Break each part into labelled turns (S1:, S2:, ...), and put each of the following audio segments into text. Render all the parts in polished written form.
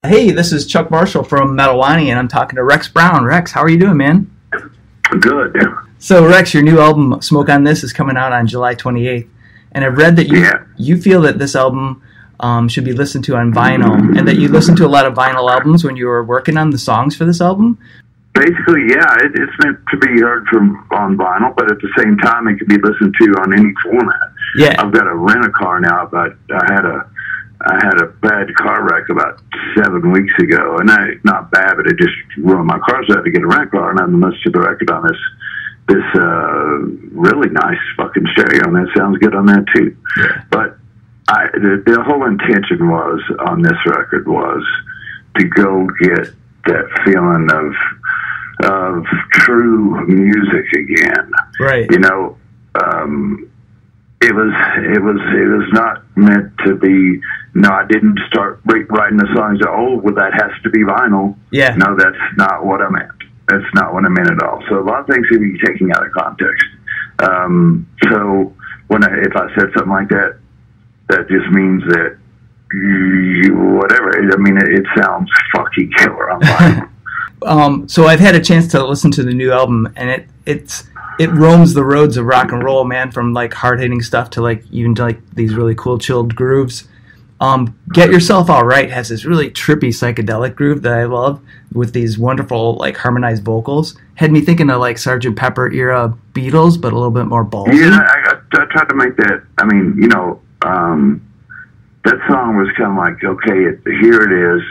S1: Hey, this is Chuck Marshall from Wani, and I'm talking to Rex Brown. Rex, how are you doing, man?
S2: Good.
S1: So, Rex, your new album, Smoke on This, is coming out on July 28th, and I've read that you feel that this album should be listened to on vinyl, and that you listened to a lot of vinyl albums when you were working on the songs for this album?
S2: Basically, yeah, it's meant to be heard on vinyl, but at the same time, it can be listened to on any format.
S1: Yeah.
S2: I've got to rent a car now, but I had a bad car wreck about 7 weeks ago, and not bad, but it just ruined my car, so I had to get a rent car, and I'm listening to the record on this really nice fucking stereo, and that sounds good on that too.
S1: Yeah.
S2: But the whole intention was on this record was to go get that feeling of true music again.
S1: Right.
S2: You know, it was not meant to be. No, I didn't start writing the songs. Oh, well, that has to be vinyl.
S1: Yeah.
S2: No, that's not what I meant. That's not what I meant at all. So a lot of things can be taken out of context. So if I said something like that, that just means that whatever. I mean, it sounds fucking killer on vinyl.
S1: So I've had a chance to listen to the new album, and it roams the roads of rock and roll, man, from like hard-hitting stuff to like even to like these really cool chilled grooves. Get Yourself All Right has this really trippy psychedelic groove that I love with these wonderful like harmonized vocals. Had me thinking of like Sgt. Pepper era Beatles, but a little bit more ballsy.
S2: Yeah, I tried to make that. I mean, you know, that song was kind of like, okay, here it is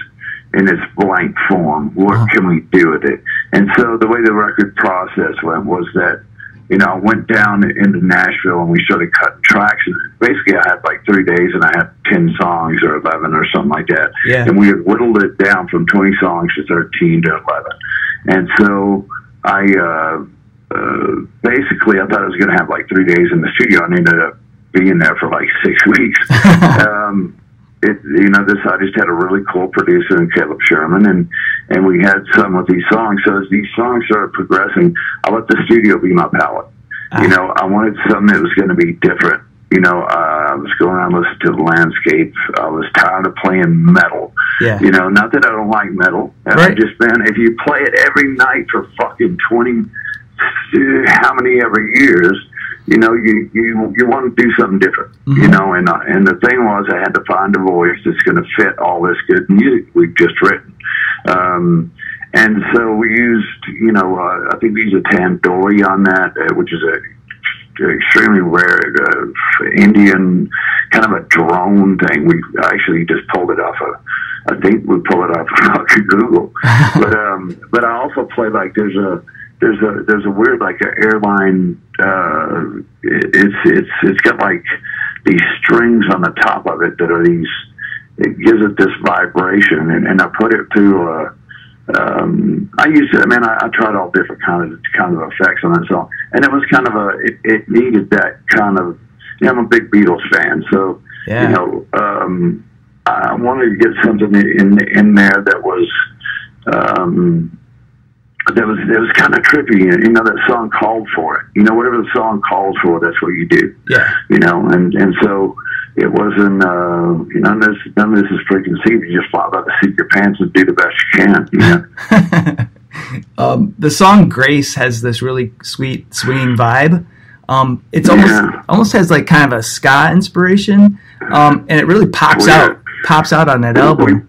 S2: in its blank form. What can we do with it? And so the way the record process went was that, you know, I went down into Nashville and we started cutting tracks. And basically, I had like 3 days and I had 10 songs or 11 or something like that.
S1: Yeah.
S2: And we had whittled it down from 20 songs to 13 to 11. And so basically, I thought I was going to have like 3 days in the studio and ended up being there for like 6 weeks. You know, I just had a really cool producer in Caleb Sherman, and we had some of these songs. So as these songs started progressing, I let the studio be my palette. You know, I wanted something that was going to be different. You know, I was going around listening to the landscape. I was tired of playing metal.
S1: Yeah.
S2: You know, not that I don't like metal.
S1: Right.
S2: I just, man, if you play it every night for fucking 20, how many ever years, you know, you want to do something different, you know, and the thing was I had to find a voice that's going to fit all this good music we've just written. And so we used, you know, I think we used a tandoori on that, which is a extremely rare Indian kind of a drone thing. We actually just pulled it off I think we pulled it off of Google. But I also play like there's a weird like an airline. It's got like these strings on the top of it that are these. It gives it this vibration, and I put it through. I used it. I mean, I tried all different kind of effects on that song, and it was kind of it needed that kind of. You know, I'm a big Beatles fan, so you know, I wanted to get something in there that was. That was kind of trippy, you know. That song called for it. You know, whatever the song calls for, that's what you do.
S1: Yeah.
S2: You know, and so it wasn't. You know, none of this is preconceived. You just fly by the seat of your pants and do the best you can. You know.
S1: The song "Grace" has this really sweet swinging vibe. It's almost has like kind of a ska inspiration, and it really pops out on that album.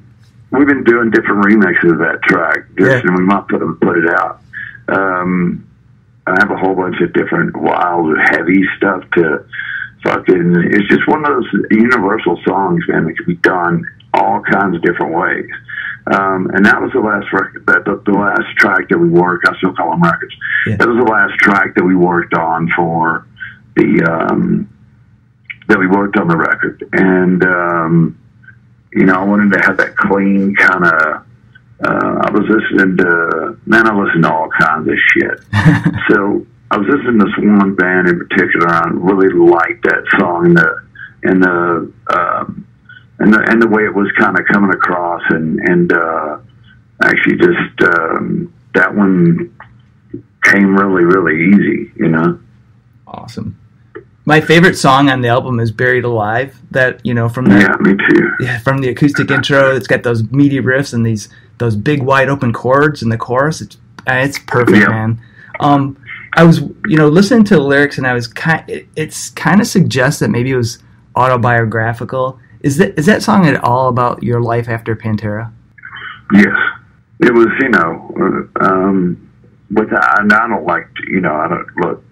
S2: We've been doing different remixes of that track, and we might put it out. I have a whole bunch of different wild, heavy stuff to fucking. It's just one of those universal songs, man, that can be done all kinds of different ways. And that was the last record, the last track that we worked. I still call them records. Yeah. That was the last track that we worked on for the the record, and. You know, I wanted to have that clean kind of. I was listening I listened to all kinds of shit. So I was listening to this one band in particular. I really liked that song, and the way it was kind of coming across, and actually just that one came really, really easy. You know.
S1: Awesome. My favorite song on the album is "Buried Alive." That from the
S2: me too.
S1: Yeah, from the acoustic intro, it's got those meaty riffs and those big wide open chords in the chorus. It's perfect, man. I was listening to the lyrics, and I was it's kind of suggests that maybe it was autobiographical. Is that song at all about your life after Pantera?
S2: Yes, it was. But I don't like. I don't look.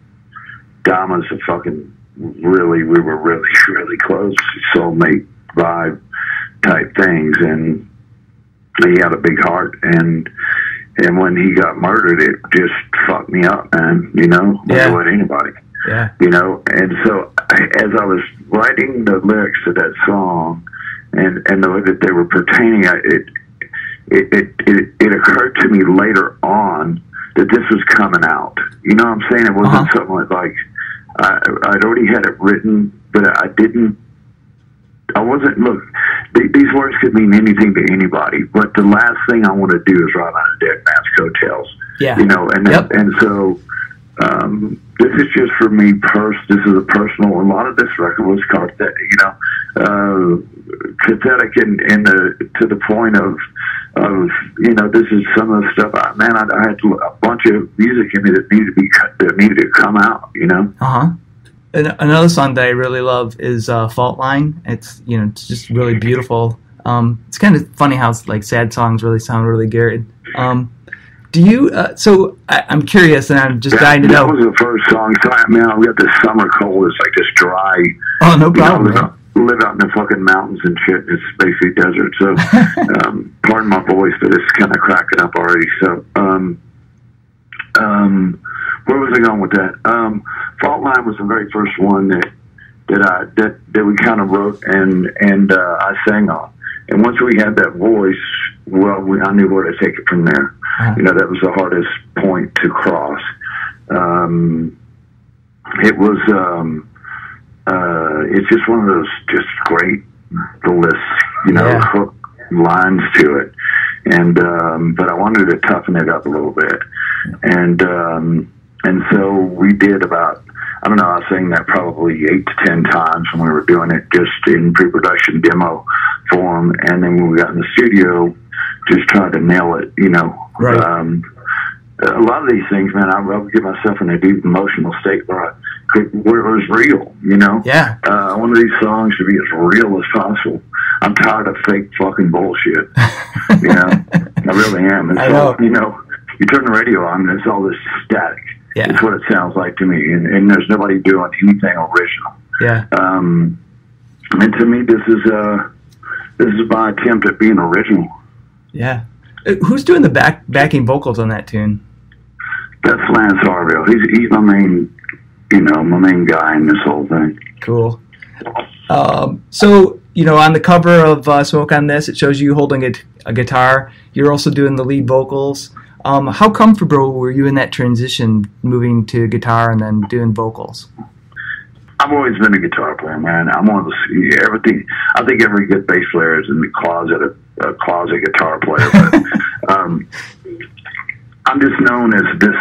S2: Dama's a fucking we were really, really close, soulmate vibe type things, and he had a big heart, and when he got murdered, it just fucked me up, man. More than anybody. Yeah. And so as I was writing the lyrics to that song, and the way that they were pertaining, it occurred to me later on that this was coming out. You know what I'm saying? It wasn't something like I'd already had it written, but I wasn't, look, these words could mean anything to anybody, but the last thing I want to do is ride on a dead man's coattails. Yeah. And so this is just for me, this is a personal, a lot of this record was pathetic, pathetic to the point of this is some of the stuff. I had a bunch of music in me that needed to come out.
S1: And another song that I really love is "Fault Line." It's just really beautiful. It's kind of funny how sad songs really sound really good. Do you? So I'm curious, and I'm just dying to know.
S2: That was the first song. So we got this summer cold. It's like this dry.
S1: Oh, no problem.
S2: Live out in the fucking mountains and shit. It's basically desert. So, pardon my voice, but it's kind of cracking up already. So, where was I going with that? Fault Line was the very first one that we kind of wrote and I sang on. And once we had that voice, I knew where to take it from there. That was the hardest point to cross. It was. It's just one of those just great hook lines to it, and but I wanted to toughen it up a little bit, and so we did about, I don't know, I sang that probably 8 to 10 times when we were doing it just in pre-production demo form, and then when we got in the studio, just trying to nail it, Right. A lot of these things, man, I would get myself in a deep emotional state where it was real, Yeah. I wanted these songs to be as real as possible. I'm tired of fake fucking bullshit. I really am. And so, you turn the radio on and it's all this static. Yeah. It's what it sounds like to me. And there's nobody doing anything original. Yeah. And to me, this is my attempt at being original.
S1: Yeah. Who's doing the backing vocals on that tune?
S2: That's Lance Harvill. He's my main, my main guy in this whole thing.
S1: Cool. So, on the cover of Smoke on This, it shows you holding a guitar. You're also doing the lead vocals. How comfortable were you in that transition, moving to guitar and then doing vocals?
S2: I've always been a guitar player, man. I'm one of the everything. I think every good bass player is in the closet, a closet guitar player. But I'm just known as this,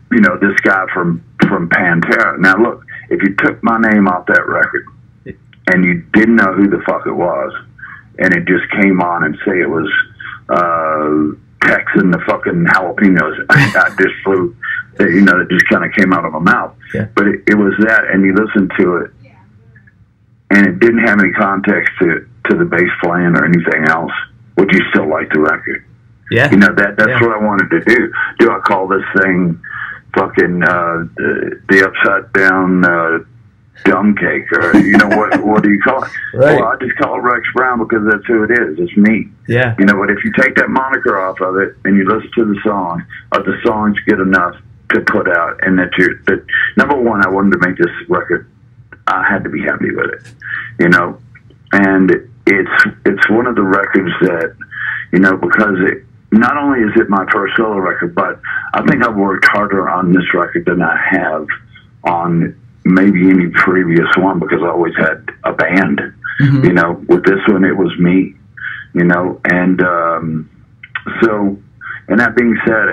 S2: this guy from Pantera. Now, look, if you took my name off that record and you didn't know who the fuck it was, and it just came on and say it was Tex and the fucking jalapenos, I just flew. It just kind of came out of my mouth. Yeah. But it was that, and you listened to it, and it didn't have any context to the bass playing or anything else. Would you still like the record? Yeah. That's what I wanted to do. Do I call this thing fucking the upside down dumb cake, or what do you call it? Right. Well, I just call it Rex Brown because that's who it is. It's me. Yeah. But if you take that moniker off of it and you listen to the song, or the songs get enough to put out, and that number one, I wanted to make this record. I had to be happy with it, and it's one of the records that, because it not only is it my first solo record, but I think I've worked harder on this record than I have on maybe any previous one, because I always had a band. Mm-hmm. With this one, it was me, and so, and that being said,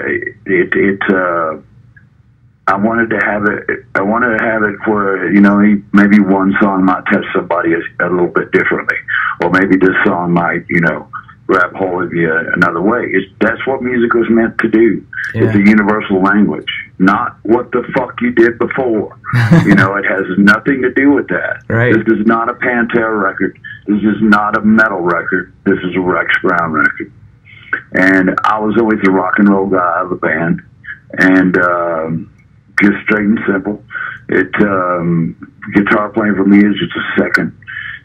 S2: I wanted to have it. I wanted to have it where maybe one song might touch somebody a little bit differently, or maybe this song might grab hold of you another way. That's what music was meant to do. Yeah. It's a universal language, not what the fuck you did before. It has nothing to do with that.
S1: Right.
S2: This is not a Pantera record. This is not a metal record. This is a Rex Brown record. And I was always the rock and roll guy of the band, and just straight and simple. Guitar playing for me is just a second.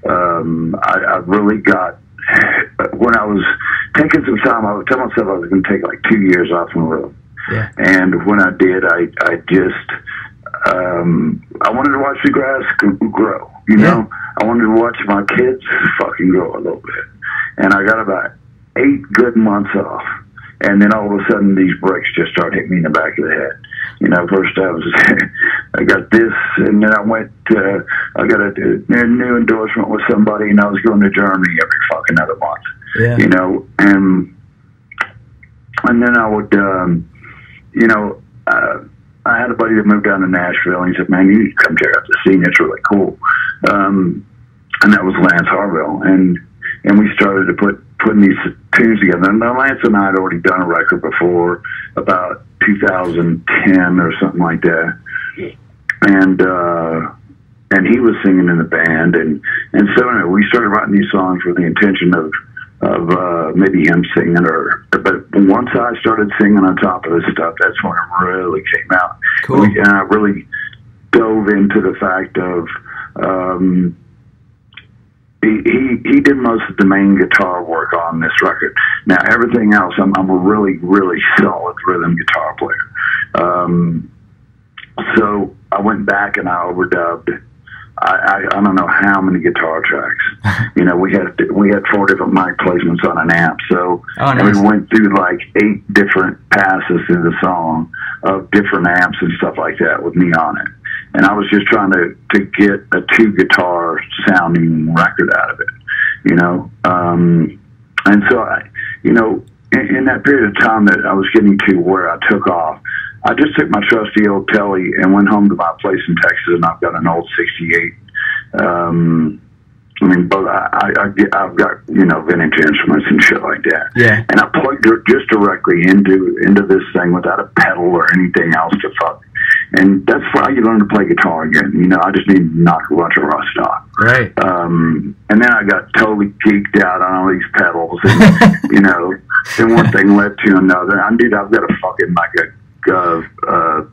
S2: I really got, when I was taking some time, I would tell myself I was going to take like 2 years off from the road.
S1: Yeah.
S2: And when I did, I just, I wanted to watch the grass grow,
S1: Yeah.
S2: I wanted to watch my kids fucking grow a little bit. And I got about 8 good months off. And then all of a sudden, these breaks just started hitting me in the back of the head. First I got this, and then I got a new endorsement with somebody, and I was going to Germany every fucking other month.
S1: Yeah.
S2: And then I would, I had a buddy that moved down to Nashville, and he said, "Man, you need to come check out the scene. It's really cool." And that was Lance Harvill, and we started to putting these tunes together. And Lance and I had already done a record before, about 2010 or something like that. And he was singing in the band, and so anyway, we started writing these songs with the intention of maybe him singing, but once I started singing on top of this stuff, that's when it really came out.
S1: Cool.
S2: And I really dove into the fact of he did most of the main guitar work on this record. Now everything else, I'm a really, really solid rhythm guitar player. So I went back and I overdubbed. I don't know how many guitar tracks. We had 4 different mic placements on an amp. So
S1: nice.
S2: We went through like 8 different passes through the song of different amps and stuff like that with me on it. And I was just trying to get a 2 guitar sounding record out of it, and so in that period of time that I was getting to where I took off, I just took my trusty old Telly and went home to my place in Texas, and I've got an old '68. But I've got vintage instruments and shit like that.
S1: Yeah.
S2: And I plugged it just directly into this thing without a pedal or anything else to fuck. And that's how you learn to play guitar again. I just need to knock a bunch of rust off.
S1: Right.
S2: And then I got totally geeked out on all these pedals, and then one thing led to another. I've got a fucking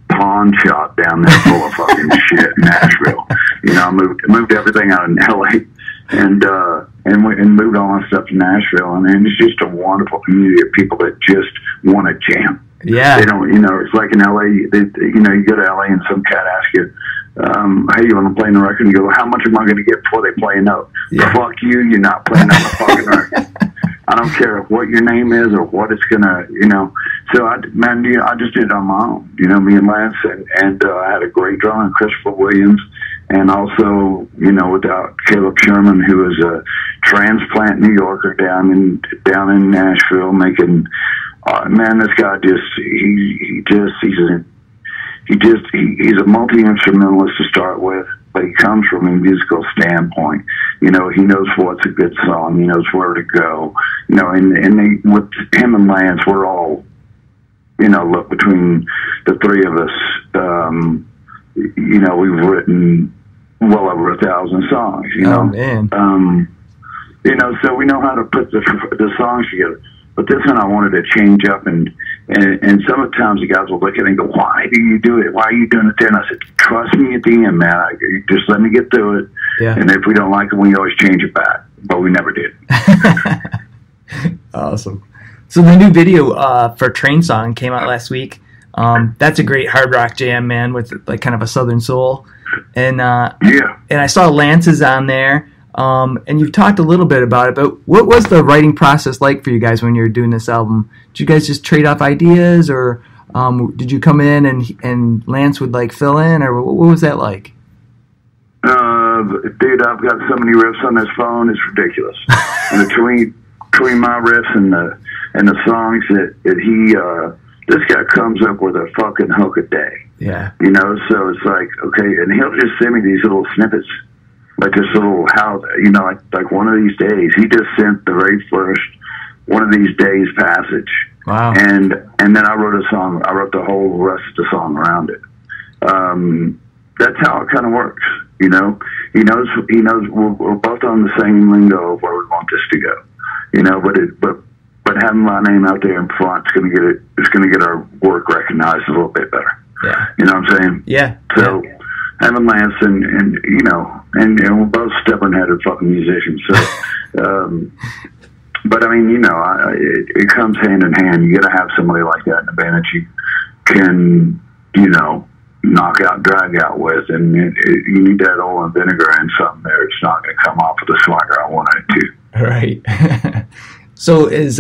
S2: pawn shop down there full of fucking shit in Nashville. I moved everything out in LA and moved all my stuff to Nashville, and it's just a wonderful community of people that just want to jam.
S1: Yeah.
S2: They don't, it's like in LA, you go to LA and some cat asks you, hey, you want to play in the record? And you go, how much am I going to get before they play a note?
S1: Yeah.
S2: Fuck you, you're not playing on the fucking record. I don't care what your name is or what it's going to, So I just did it on my own, me and Lance, and I had a great drummer, Christopher Williams, and also, without Caleb Sherman, who was a transplant New Yorker down in Nashville, making, this guy he's a multi-instrumentalist to start with, but he comes from a musical standpoint. He knows what's a good song. He knows where to go. With him and Lance, we're all, look, between the 3 of us, we've written well over 1,000 songs.
S1: Oh, man.
S2: So we know how to put the songs together. But this one I wanted to change up, and sometimes the guys will look at it and go, why do you do it? Why are you doing it there? And I said, trust me at the end, man. Just let me get through it.
S1: Yeah.
S2: And if we don't like it, we always change it back. But we never did.
S1: Awesome. So the new video for Train Song came out last week. That's a great hard rock jam, man, with like kind of a southern soul. And
S2: yeah.
S1: And I saw Lance's on there. And you've talked a little bit about it, but what was the writing process like for you guys when you were doing this album? Did you guys just trade off ideas, or did you come in and Lance would like fill in, or what was that like?
S2: Dude, I've got so many riffs on this phone, it's ridiculous. And between my riffs and the songs that This guy comes up with a fucking hook a day.
S1: Yeah.
S2: You know, so it's like, okay, and he'll just send me these little snippets, like this little, how, you know, like one of these days, he just sent the very first one of these days passage.
S1: Wow.
S2: And then I wrote a song. I wrote the whole rest of the song around it. That's how it kind of works, you know. He knows we're both on the same lingo of where we want this to go, you know. But having my name out there in front is going to get our work recognized a little bit better.
S1: Yeah.
S2: You know what I'm saying?
S1: Yeah.
S2: So having Lance and you know, and we're both stubborn-headed fucking musicians. So, but I mean, you know, it comes hand in hand. You got to have somebody like that in the band that you can, you know, knock out, drag out with, and you need that oil and vinegar and something there. It's not going to come off with the swagger I want it to.
S1: Right. So is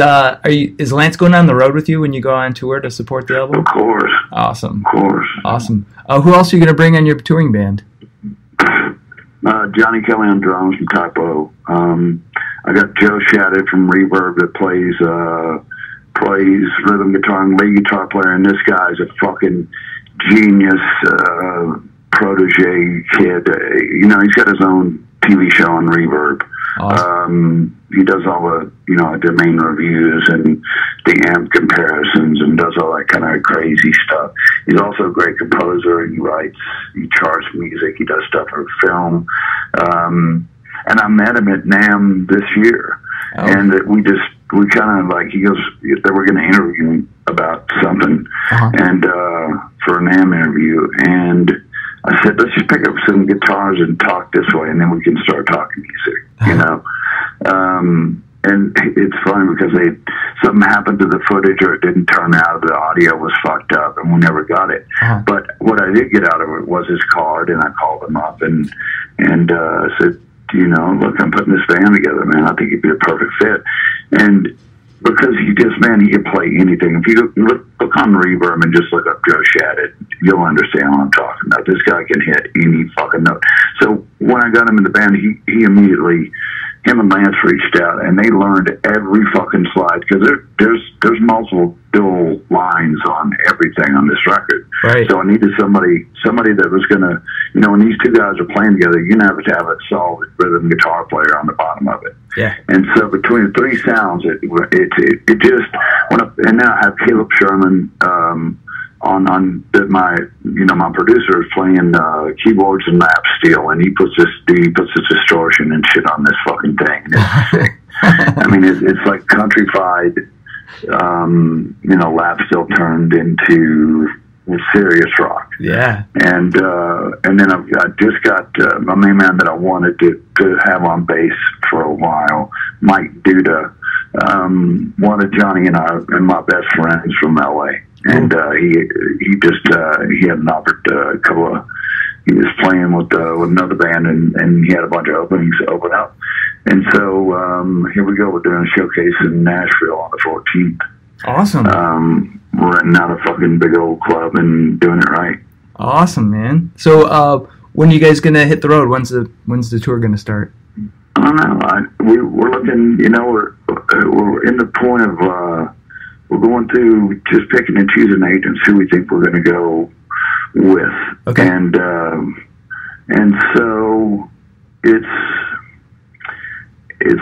S1: Lance going on the road with you when you go on tour to support the album?
S2: Of course.
S1: Awesome.
S2: Of course.
S1: Awesome. Who else are you going to bring on your touring band?
S2: Johnny Kelly on drums from Typo. I got Joe Shadid from Reverb that plays rhythm guitar and lead guitar player, and this guy's a fucking genius protege kid. You know, he's got his own TV show on Reverb. Awesome. He does all the, you know, domain reviews and the amp comparisons and does all that kind of crazy stuff. He's also a great composer. He writes, he charts music, he does stuff for film. And I met him at NAMM this year. Oh. And we kind of like, he goes, they were going to interview him about something, and for a NAMM interview. And I said, let's just pick up some guitars and talk this way, and then we can start talking music, you know. And it's funny because something happened to the footage, or it didn't turn out, the audio was fucked up, and we never got it. But what I did get out of it was his card, and I called him up and said, you know, look, I'm putting this band together, man. I think you'd be a perfect fit. And because he can play anything. If you look on Reverb and just look up Joe Shadid, you'll understand what I'm talking about. This guy can hit any fucking note. So when I got him in the band, he immediately, him and Lance reached out, and they learned every fucking slide, because there's multiple dual lines on everything on this record. Right. So I needed somebody that was gonna, you know, when these two guys are playing together, you're gonna have to have a solid rhythm guitar player on the bottom of it. Yeah. And so between the three sounds, it just went up. And now I have Caleb Sherman on my producer is playing keyboards and lap steel, and he puts this distortion and shit on this fucking thing. It's sick. I mean, it's like countrified, you know, lap steel turned into serious rock. Yeah. And then I just got my main man that I wanted to have on bass for a while, Mike Duda, one of Johnny and my best friends from LA. And he had an couple of, he was playing with another band, and he had a bunch of openings to open up. And so here we go. We're doing a showcase in Nashville on the 14th. Awesome. We're renting out a fucking big old club and doing it right.
S1: Awesome, man. So when are you guys gonna hit the road? When's the tour gonna start?
S2: I don't know. We're looking. You know, we're in the point of we're going through just picking and choosing agents who we think we're going to go with. Okay. And so it's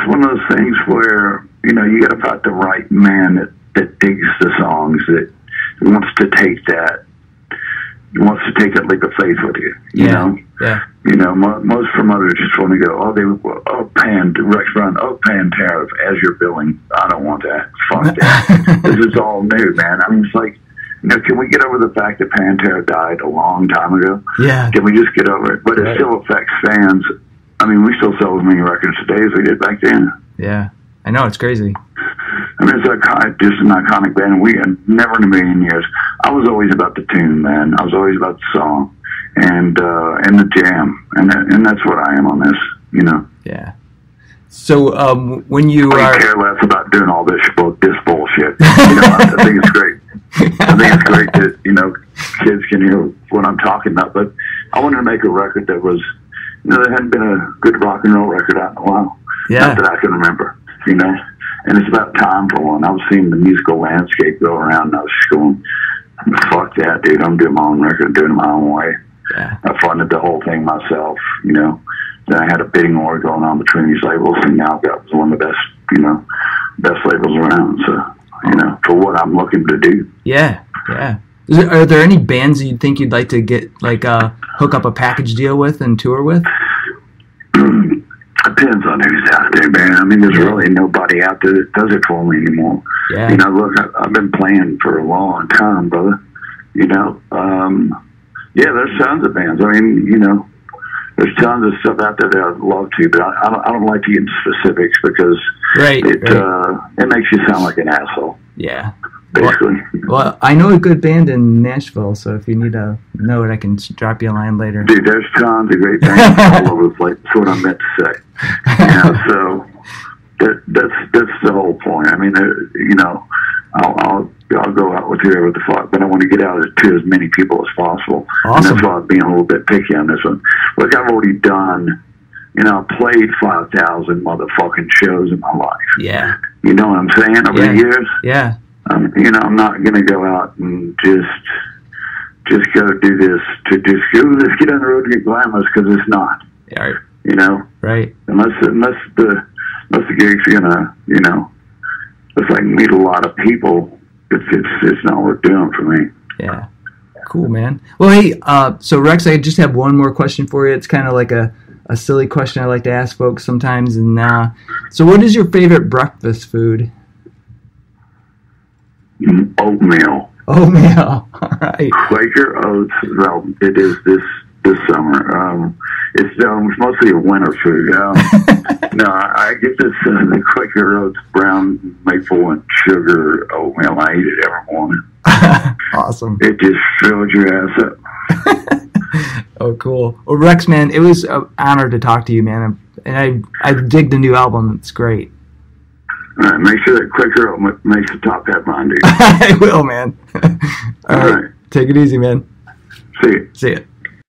S2: one of those things where, you know, you got to find the right man that digs the songs, that wants to take that leap of faith with you. You know? Yeah. You know, most promoters just want to go, Pantera as your billing. I don't want that. Fuck that. This is all new, man. I mean, it's like, you know, can we get over the fact that Pantera died a long time ago? Yeah. Can we just get over it? But it still affects fans. I mean, we still sell as many records today as we did back then.
S1: Yeah. I know, it's crazy.
S2: I mean, it's just an iconic band. We had never in a million years. I was always about the tune, man. I was always about the song and the jam, and that's what I am on this, you know. Yeah. So when you I care less about doing all this bullshit. You know, I think it's great. I think it's great that, you know, kids can hear what I'm talking about. But I wanted to make a record that was, you know, there hadn't been a good rock and roll record out in a while. Yeah. Not that I can remember, you know. and it's about time for one. I was seeing the musical landscape go around, and I was just going, fuck that, dude. I'm doing my own record, I'm doing it my own way.
S1: Yeah.
S2: I funded the whole thing myself, you know. Then I had a bidding war going on between these labels, and now I've got one of the best, you know, best labels around. So, you know, for what I'm looking to do.
S1: Yeah, yeah. Are there any bands that you think you'd like to get, like, hook up a package deal with and tour with?
S2: Depends on who's out there, man. I mean, there's really nobody out there that does it for me anymore.
S1: Yeah.
S2: You know, look, I've been playing for a long time, brother. You know, yeah, there's tons of bands. I mean, you know, there's tons of stuff out there that I'd love to, but I don't like to get into specifics because it makes you sound like an asshole.
S1: Yeah.
S2: Basically.
S1: Well, I know a good band in Nashville, so if you need a note, I can drop you a line later.
S2: Dude, there's tons of great bands all over the place. That's what I meant to say. You know, so that's the whole point. I mean, you know, I'll go out with whoever the fuck, but I want to get out to as many people as possible.
S1: Awesome.
S2: And that's why I'm being a little bit picky on this one. Look, I've already done, you know, I played 5,000 motherfucking shows in my life.
S1: Yeah.
S2: You know what I'm saying? Over the years?
S1: Yeah.
S2: You know, I'm not going to go out and just go do this to just go, let's get on the road and get glamorous, because it's not.
S1: Yeah, right.
S2: You know?
S1: Right.
S2: Unless the gigs are going to, you know, if I can meet a lot of people, it's not worth doing for me.
S1: Yeah. Cool, man. Well, hey, so Rex, I just have one more question for you. It's kind of like a silly question I like to ask folks sometimes. And so what is your favorite breakfast food?
S2: Oatmeal.
S1: Oatmeal. All right.
S2: Quaker Oats. Well, it is this summer. It's mostly a winter food. No, I get this the Quaker Oats brown maple and sugar oatmeal. I eat it every morning.
S1: Awesome.
S2: It just fills your ass up.
S1: Oh, cool. Well, Rex, man, it was an honor to talk to you, man. And I dig the new album. It's great.
S2: All right, make sure that Quaker Oat makes the top headline, dude.
S1: I will, man. All right. Take it easy, man.
S2: See you.
S1: See ya.